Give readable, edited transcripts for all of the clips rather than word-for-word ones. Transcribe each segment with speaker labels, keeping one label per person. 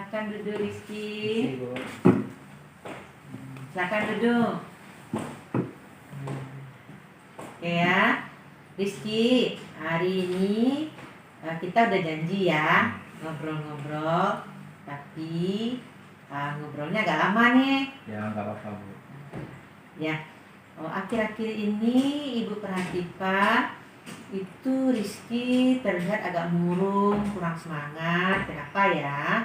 Speaker 1: Silakan duduk Rizky.
Speaker 2: Isi, Bu.
Speaker 1: Silakan duduk. Oke ya, Rizky. Hari ini kita udah janji ya ngobrol-ngobrol, tapi ngobrolnya agak lama nih.
Speaker 2: Ya nggak apa-apa, Bu.
Speaker 1: Ya, akhir-akhir ini Ibu perhatikan itu Rizky terlihat agak murung, kurang semangat. Kenapa ya?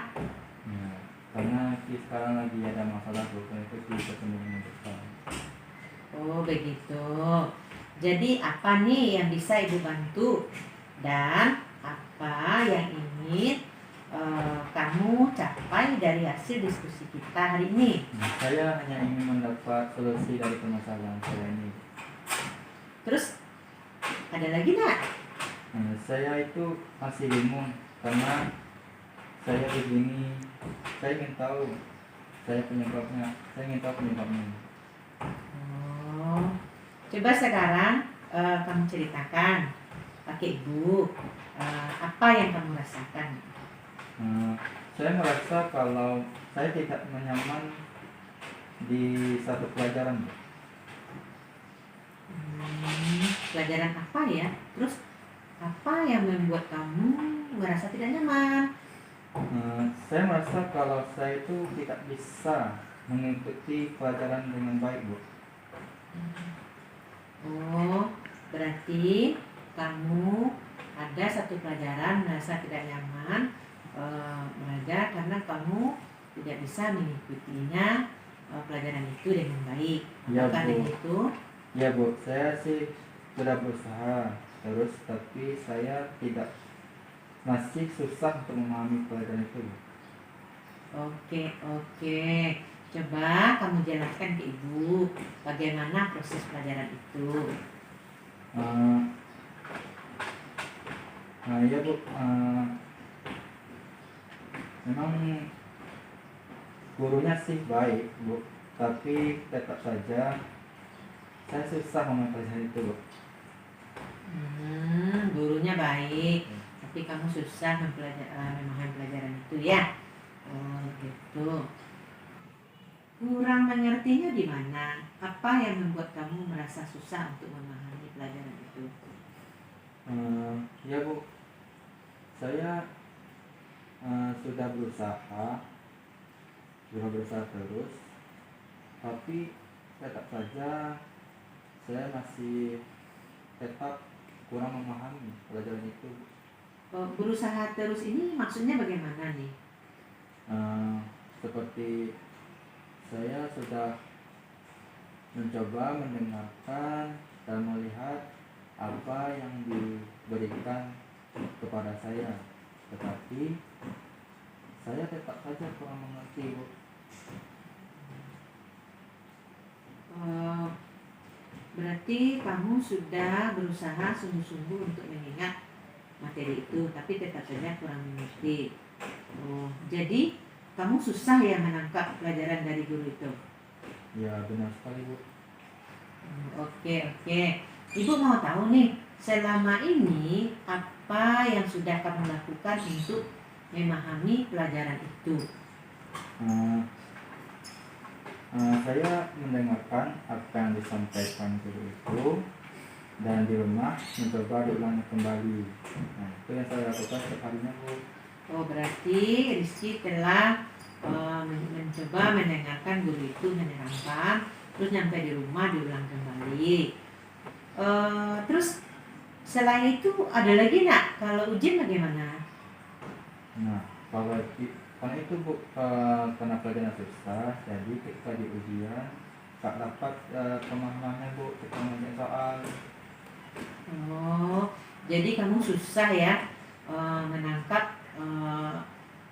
Speaker 2: Ya, karena sekarang lagi ada masalah, Bu. Karena itu ketemu dengan dokter.
Speaker 1: Oh begitu. Jadi apa nih yang bisa Ibu bantu? Dan apa yang ingin kamu capai dari hasil diskusi kita hari ini?
Speaker 2: Nah, saya hanya ingin mendapat solusi dari permasalahan saya ini.
Speaker 1: Terus ada lagi nak?
Speaker 2: Nah, saya itu masih bingung karena saya begini. Saya ingin tahu penyebabnya.
Speaker 1: Oh, coba sekarang kamu ceritakan pakai Ibu apa yang kamu rasakan.
Speaker 2: Saya merasa kalau saya tidak nyaman di satu pelajaran, Bu.
Speaker 1: Pelajaran apa ya? Terus apa yang membuat kamu merasa tidak nyaman?
Speaker 2: Saya merasa kalau saya itu tidak bisa mengikuti pelajaran dengan baik, Bu.
Speaker 1: Oh, berarti kamu ada satu pelajaran merasa tidak nyaman belajar karena kamu tidak bisa mengikutinya pelajaran itu dengan baik.
Speaker 2: Ya,
Speaker 1: Apakah
Speaker 2: Bu.
Speaker 1: begitu?
Speaker 2: Ya, Bu, saya sih sudah berusaha terus, tapi saya masih susah untuk memahami pelajaran itu, Bu.
Speaker 1: Oke. Coba kamu jelaskan ke Ibu bagaimana proses pelajaran itu.
Speaker 2: Ya, Bu. Memang gurunya sih baik, Bu, tapi tetap saja saya susah memahami pelajaran itu, Bu.
Speaker 1: Gurunya baik, tapi kamu susah memahami pelajaran itu ya. Oh gitu. Kurang mengertinya di mana? Apa yang membuat kamu merasa susah untuk memahami pelajaran itu?
Speaker 2: Ya, Bu, saya sudah berusaha terus, tapi tetap saja saya masih tetap kurang memahami pelajaran itu.
Speaker 1: Berusaha terus ini maksudnya bagaimana nih?
Speaker 2: Seperti saya sudah mencoba mendengarkan dan melihat apa yang diberikan kepada saya, tetapi saya tetap saja kurang mengerti, Bu.
Speaker 1: Berarti kamu sudah berusaha sungguh-sungguh untuk mengingat materi itu, tapi tetap saja kurang mengerti. Jadi kamu susah ya menangkap pelajaran dari guru itu?
Speaker 2: Ya, benar sekali, Bu.
Speaker 1: Oke. Ibu mau tahu nih, selama ini apa yang sudah kamu lakukan untuk memahami pelajaran itu?
Speaker 2: Saya mendengarkan apa yang disampaikan guru itu dan di rumah mencoba diulang kembali. Nah, itu yang saya lakukan setiap harinya, Bu.
Speaker 1: Oh, berarti Rizky telah mencoba mendengarkan guru itu menerangkan, terus nyampe di rumah diulang kembali. Terus selain itu ada lagi nak? Kalau ujian bagaimana?
Speaker 2: Nah, karena itu, Bu, karena pelajaran susah, jadi ketika di ujian tak dapat pemahamannya, Bu, kita mengerjakan soal.
Speaker 1: Oh, jadi kamu susah ya menangkap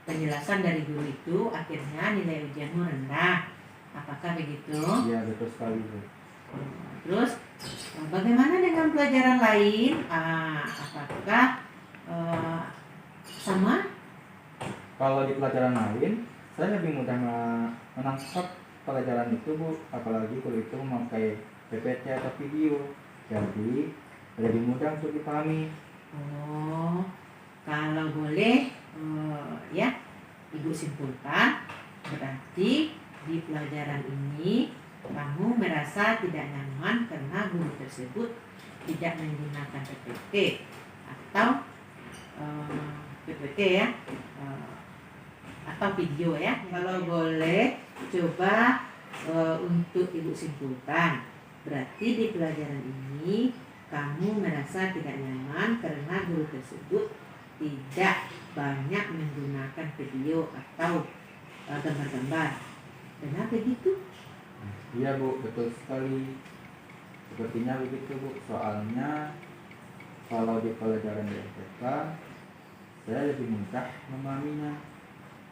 Speaker 1: penjelasan dari guru itu, akhirnya nilai ujianmu rendah. Apakah begitu?
Speaker 2: Iya, betul sekali, Bu.
Speaker 1: Terus bagaimana dengan pelajaran lain? Apakah sama?
Speaker 2: Kalau di pelajaran lain, saya lebih mudah menangkap pelajaran itu, Bu. Apalagi kalau itu memakai PPT atau video, jadi lebih mudah untuk dipahami.
Speaker 1: Oh, kalau boleh ya Ibu simpulkan, berarti di pelajaran ini kamu merasa tidak nyaman karena guru tersebut tidak menggunakan PPT atau PPT ya, atau video ya. Kalau boleh coba untuk ibu simpulkan, berarti di pelajaran ini kamu merasa tidak nyaman karena guru tersebut tidak banyak menggunakan video atau gambar-gambar. Benar begitu?
Speaker 2: Iya Bu, betul sekali. Sepertinya begitu Bu. Soalnya kalau di pelajaran di STK saya lebih mudah memahaminya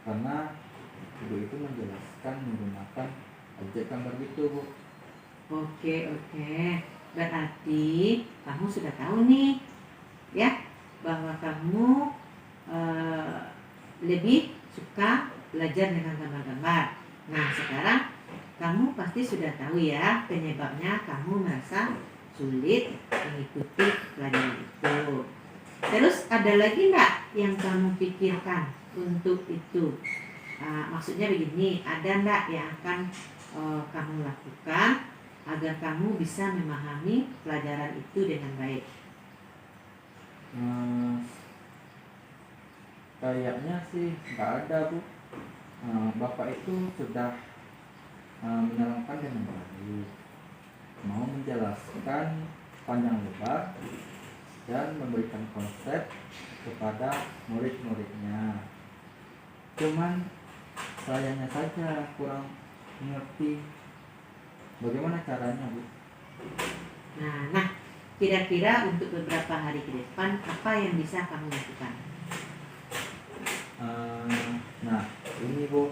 Speaker 2: karena ibu itu menjelaskan menggunakan objek gambar gitu Bu.
Speaker 1: Oke. Berarti kamu sudah tahu nih ya bahwa kamu lebih suka belajar dengan gambar-gambar. Nah, sekarang kamu pasti sudah tahu ya penyebabnya kamu merasa sulit mengikuti pelajaran itu. Terus ada lagi nggak yang kamu pikirkan untuk itu? Maksudnya begini, ada nggak yang akan kamu lakukan agar kamu bisa memahami pelajaran itu dengan baik?
Speaker 2: Kayaknya sih nggak ada Bu. Bapak itu sudah menerangkan dengan baik, mau menjelaskan panjang lebar dan memberikan konsep kepada murid-muridnya. Cuman sayangnya saja kurang mengerti bagaimana caranya Bu.
Speaker 1: Nah, kira-kira untuk beberapa hari ke depan apa yang bisa kamu lakukan?
Speaker 2: Nah ini Bu,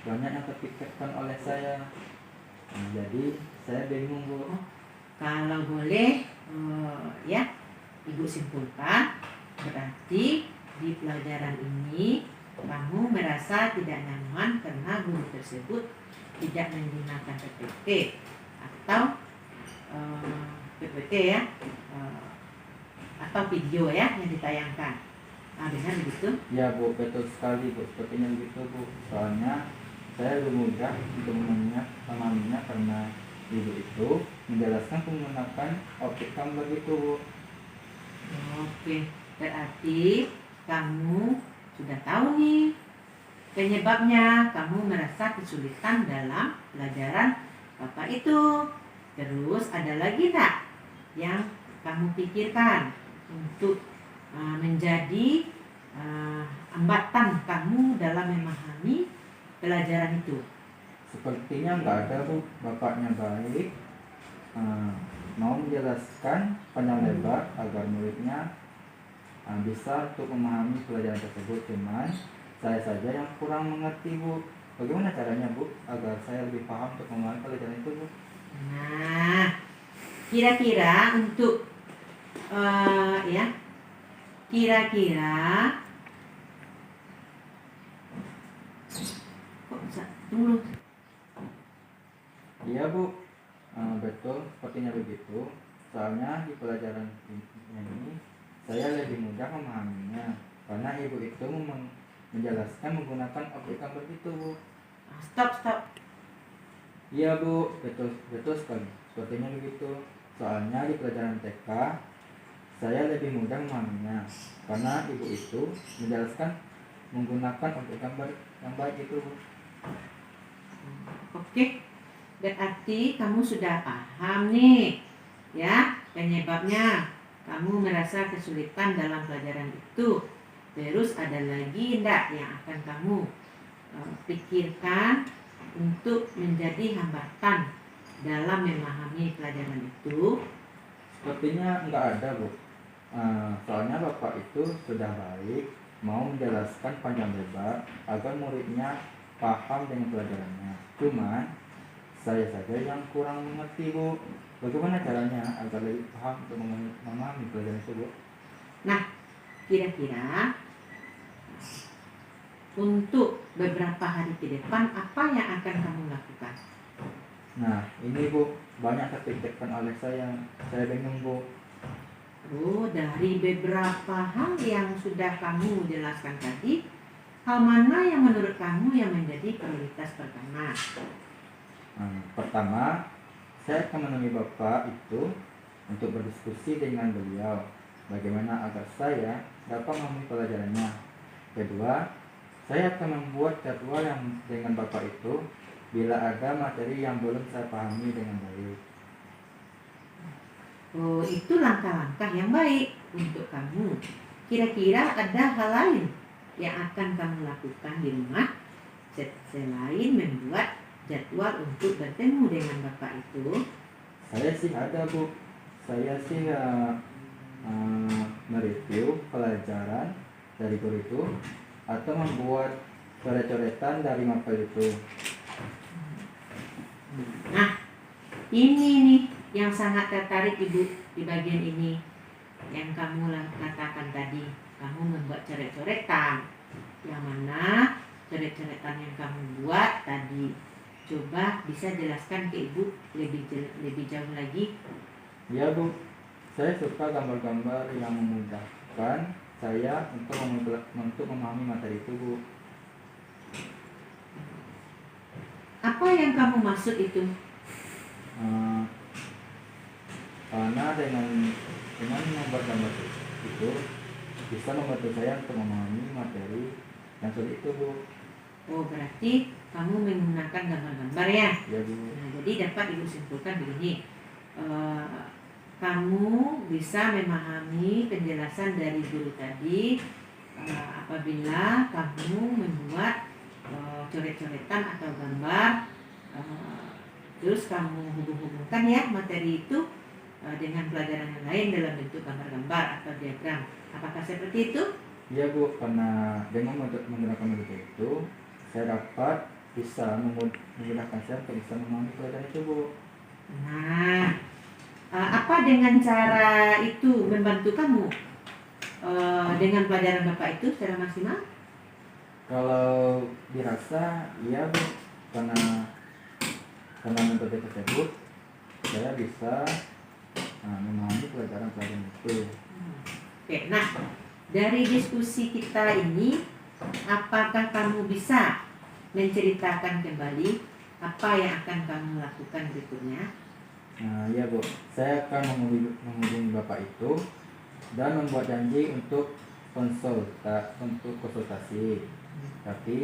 Speaker 2: banyak yang terpikirkan oleh saya. Jadi saya bingung Bu.
Speaker 1: Kalau boleh ya ibu simpulkan, berarti di pelajaran ini kamu merasa tidak nyaman karena guru tersebut tidak menggunakan PPT atau PPT ya, atau video ya yang ditayangkan. Benar begitu?
Speaker 2: Ya Bu, betul sekali Bu, sepertinya begitu Bu. Soalnya saya lebih mudah untuk memahaminya karena ibu itu menjelaskan menggunakan objek gambar gitu Bu.
Speaker 1: Oke, berarti kamu sudah tahu nih penyebabnya kamu merasa kesulitan dalam pelajaran Bapak itu. Terus ada lagi enggak yang kamu pikirkan untuk menjadi hambatan kamu dalam memahami pelajaran itu?
Speaker 2: Sepertinya nggak ada Bu, bapaknya baik, mau menjelaskan panjang lebar agar muridnya bisa untuk memahami pelajaran tersebut. Cuman saya saja yang kurang mengerti Bu. Bagaimana caranya Bu agar saya lebih paham untuk memahami pelajaran itu Bu?
Speaker 1: Nah, kira-kira untuk kira-kira tunggu.
Speaker 2: Iya Bu, betul sepertinya begitu. Soalnya di pelajaran ini saya lebih mudah memahaminya karena ibu itu menjelaskan menggunakan objek gambar itu Bu.
Speaker 1: Stop.
Speaker 2: Iya Bu, betul sekali. Sepertinya begitu. Soalnya di pelajaran TK saya lebih mudah memahaminya karena ibu itu menjelaskan menggunakan objek gambar yang baik itu Bu.
Speaker 1: Oke, berarti kamu sudah paham nih ya penyebabnya kamu merasa kesulitan dalam pelajaran itu. Terus ada lagi enggak yang akan kamu pikirkan untuk menjadi hambatan dalam memahami pelajaran itu?
Speaker 2: Sepertinya nggak ada Bu. Soalnya bapak itu sudah baik, mau menjelaskan panjang lebar agar muridnya paham dengan pelajarannya. Cuman saya saja yang kurang mengerti Bu. Bagaimana caranya agar lebih paham untuk memahami pelajaran itu Bu?
Speaker 1: Nah, kira-kira untuk beberapa hari ke depan apa yang akan kamu lakukan?
Speaker 2: Nah ini Bu, banyak terpikirkan oleh saya bingung Bu.
Speaker 1: Dari beberapa hal yang sudah kamu jelaskan tadi, hal mana yang menurut kamu yang menjadi prioritas pertama?
Speaker 2: Pertama, saya akan menemui Bapak itu untuk berdiskusi dengan beliau bagaimana agar saya dapat memahami pelajarannya. Kedua, saya akan membuat jadwal yang dengan Bapak itu bila ada materi yang belum saya pahami dengan baik.
Speaker 1: Oh, itu langkah-langkah yang baik untuk kamu. Kira-kira ada hal lain yang akan kamu lakukan di rumah selain membuat jadwal untuk bertemu dengan Bapak itu?
Speaker 2: Saya sih ada, Bu. Saya sih mereview pelajaran dari guru itu atau membuat coret-coretan dari mapel itu.
Speaker 1: Nah, ini nih yang sangat tertarik Ibu di bagian ini yang kamu katakan tadi. Kamu membuat coret-coretan, yang mana coret-coretan yang kamu buat tadi. Coba bisa jelaskan ke Ibu lebih jauh lagi.
Speaker 2: Ya, Bu. Saya suka gambar-gambar yang memudahkan saya untuk memahami materi itu, Bu.
Speaker 1: Apa yang kamu maksud itu?
Speaker 2: Karena dengan membuat gambar itu bisa membantu saya untuk memahami materi yang sulit itu, Bu.
Speaker 1: Oh, berarti kamu menggunakan gambar-gambar ya?
Speaker 2: Ya, Bu.
Speaker 1: Nah, jadi dapat Ibu simpulkan begini. Kamu bisa memahami penjelasan dari guru tadi apabila kamu membuat coret-coretan atau gambar, terus kamu hubung-hubungkan ya materi itu dengan pelajaran yang lain dalam bentuk gambar-gambar atau diagram. Apakah seperti itu?
Speaker 2: Iya, Bu, karena dengan menggunakan metode itu saya dapat bisa memudahkan saya untuk bisa memahami pelajaran itu, Bu.
Speaker 1: Nah, apa dengan cara itu membantu kamu dengan pelajaran Bapak itu secara maksimal?
Speaker 2: Kalau dirasa iya, Bu, karena metode tersebut saya bisa memahami pelajaran-pelajaran itu.
Speaker 1: Oke, nah dari diskusi kita ini, apakah kamu bisa menceritakan kembali apa yang akan kamu lakukan berikutnya?
Speaker 2: Ya, Bu, saya akan menghubungi Bapak itu dan membuat janji untuk konsultasi. Tapi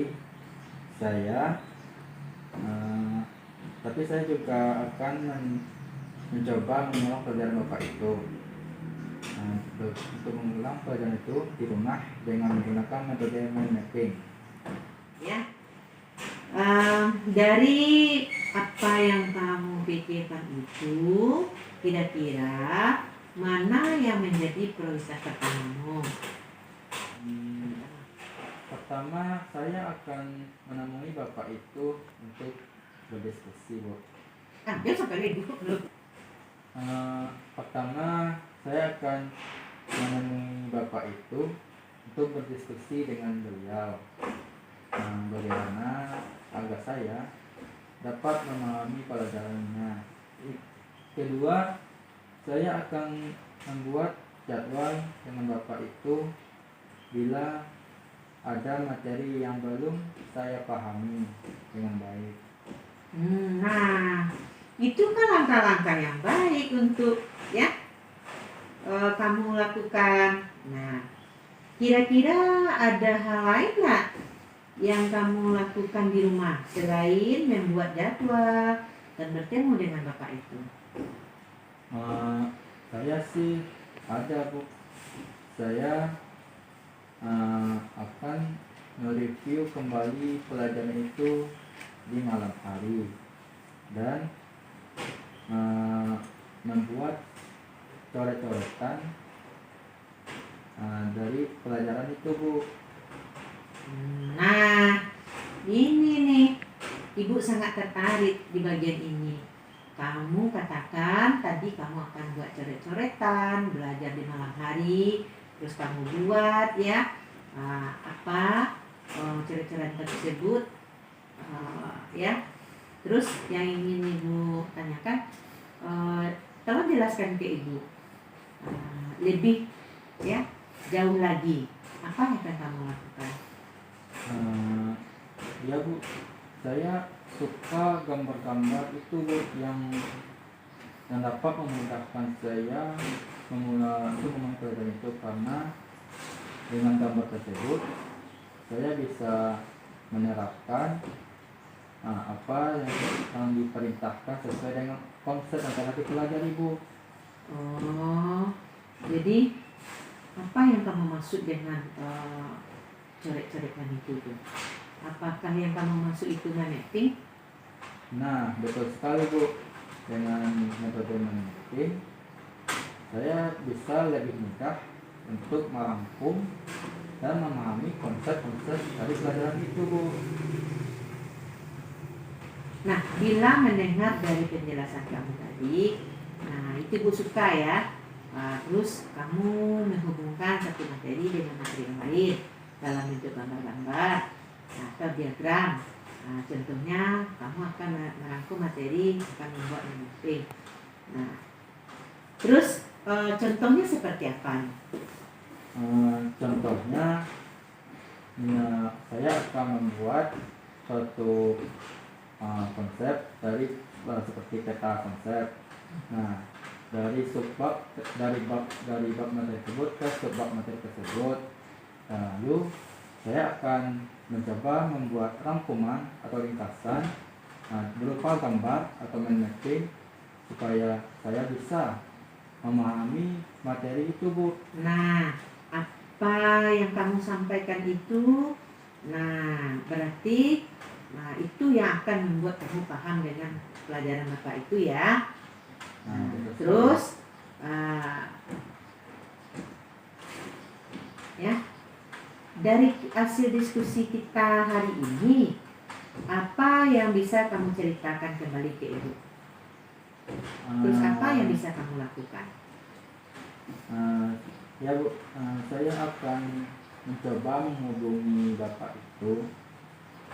Speaker 2: saya juga akan mencoba mengulang pelajaran Bapak itu. Untuk mengulang pelajaran itu di rumah dengan menggunakan metode mind mapping.
Speaker 1: Ya, dari apa yang kamu pikirkan itu, kira-kira mana yang menjadi prioritas pertamamu?
Speaker 2: Pertama, saya akan menemui Bapak itu untuk berdiskusi, Bu.
Speaker 1: Dia sampai dulu.
Speaker 2: Pertama, saya akan menemui Bapak itu untuk berdiskusi dengan beliau. Bagaimana agar saya dapat memahami pelajarannya. Kedua, saya akan membuat jadwal dengan Bapak itu bila ada materi yang belum saya pahami dengan baik.
Speaker 1: Nah, itu kan langkah-langkah yang baik untuk ya kamu lakukan. Nah, kira-kira ada hal lain nggak yang kamu lakukan di rumah selain membuat jadwal dan bertemu dengan Bapak itu?
Speaker 2: Saya sih ada, Bu. Saya akan mereview kembali pelajaran itu di malam hari dan membuat coret-coretan dari pelajaran itu, Bu.
Speaker 1: Nah, ini nih, Ibu sangat tertarik di bagian ini. Kamu katakan tadi kamu akan buat coret-coretan, belajar di malam hari, terus kamu buat ya coret-coretan tersebut ya. Terus yang ingin Ibu tanyakan, tolong jelaskan ke Ibu lebih ya jauh lagi apa yang akan kamu lakukan.
Speaker 2: Eh, ya Bu, saya suka gambar-gambar itu Bu, yang dapat memudahkan saya memulai pelajaran itu, karena dengan gambar tersebut saya bisa menerapkan apa yang diperintahkan sesuai dengan konsep yang telah dipelajari Bu.
Speaker 1: Oh, jadi apa yang kamu maksud dengan coret-coretan itu tuh? Apakah yang kamu maksud itu mapping?
Speaker 2: Nah, betul sekali Bu. Dengan metode mapping, saya bisa lebih mudah untuk merangkum dan memahami konsep-konsep dari pelajaran itu Bu.
Speaker 1: Nah, bila mendengar dari penjelasan kamu tadi, nah itu Bu suka ya. Terus kamu menghubungkan satu materi dengan materi yang lain dalam bentuk gambar-gambar atau diagram. Nah, contohnya kamu akan merangkum materi, akan membuat mapping. Nah, terus contohnya seperti apa?
Speaker 2: Contohnya, saya akan membuat suatu konsep seperti peta konsep. Nah, dari bab materi tersebut ke subbab materi tersebut. Lalu saya akan mencoba membuat rangkuman atau ringkasan berupa gambar atau mapping, supaya saya bisa memahami materi itu Bu.
Speaker 1: Nah, apa yang kamu sampaikan itu, nah berarti itu yang akan membuat kamu paham dengan pelajaran Bapak itu ya. Terus ya, dari hasil diskusi kita hari ini, apa yang bisa kamu ceritakan kembali ke Ibu? Terus apa yang bisa kamu lakukan?
Speaker 2: Ya Bu, saya akan mencoba menghubungi Bapak itu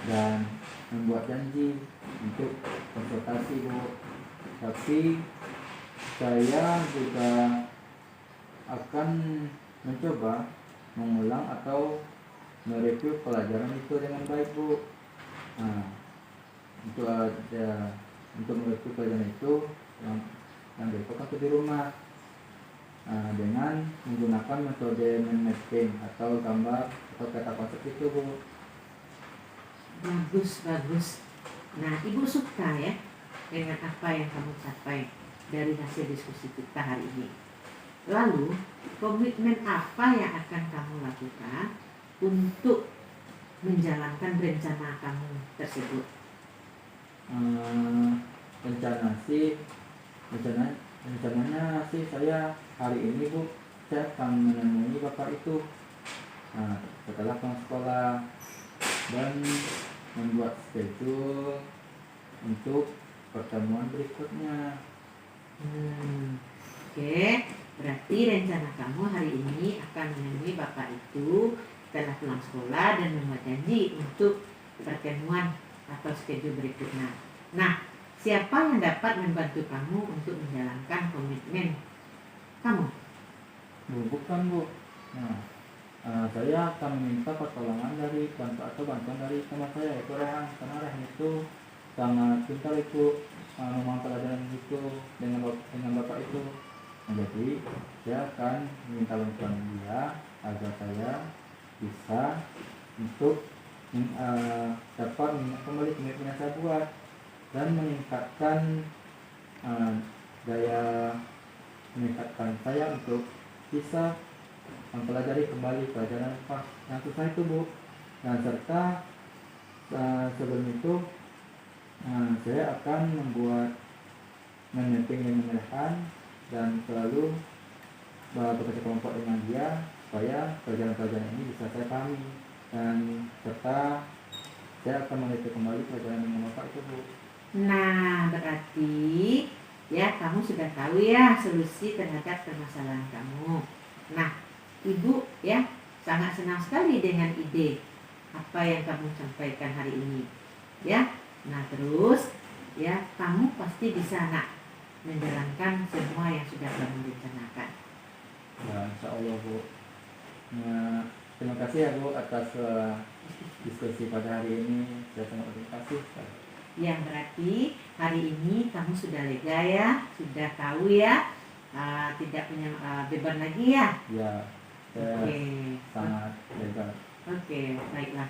Speaker 2: dan membuat janji untuk konsultasi Bu. Tapi saya juga akan mencoba mengulang atau mereview pelajaran itu dengan baik Bu. Untuk mereview pelajaran itu yang besok aku di rumah dengan menggunakan metode mapping atau gambar atau peta konsep itu Bu.
Speaker 1: Bagus. Nah, Ibu suka ya dengan apa yang kamu capai dari hasil diskusi kita hari ini. Lalu, komitmen apa yang akan kamu lakukan untuk menjalankan rencana kamu tersebut?
Speaker 2: Rencananya sih saya hari ini Bu, saya akan menemui Bapak itu setelah pulang sekolah dan membuat schedule untuk pertemuan berikutnya.
Speaker 1: Oke, berarti rencana kamu hari ini akan menemui Bapak itu setelah pulang sekolah dan membuat janji untuk pertemuan atau schedule berikutnya. Nah, siapa yang dapat membantu kamu untuk menjalankan komitmen kamu?
Speaker 2: Bukan Bu. Saya akan meminta pertolongan dari bantuan dari teman saya, yaitu Rehan, karena Rehan itu sangat pintar itu memahami pelajaran itu dengan Bapak itu. Jadi saya akan meminta bantuan dia agar saya bisa untuk dapat kembali komitmen yang saya buat dan meningkatkan saya untuk bisa mempelajari kembali pelajaran yang susah itu Bu. Dan serta sebelum itu saya akan membuat mapping yang menyenangkan dan selalu bekerja kelompok dengan dia supaya pelajaran-pelajaran ini bisa saya pahami, dan serta saya akan meneliti kembali pelajaran yang Bapak itu Bu.
Speaker 1: Nah, berarti ya kamu sudah tahu ya solusi terhadap permasalahan kamu. Nah, Ibu ya sangat senang sekali dengan ide apa yang kamu sampaikan hari ini ya. Nah, terus ya kamu pasti bisa menjalankan semua yang sudah kamu rencanakan.
Speaker 2: Ya, insya Allah Bu. Terima kasih ya Bu atas diskusi pada hari ini. Saya sangat terima kasih.
Speaker 1: Yang berarti hari ini kamu sudah lega ya, sudah tahu ya, tidak punya beban lagi ya.
Speaker 2: Ya, saya
Speaker 1: Oke.
Speaker 2: sangat lega.
Speaker 1: Oke, baiklah.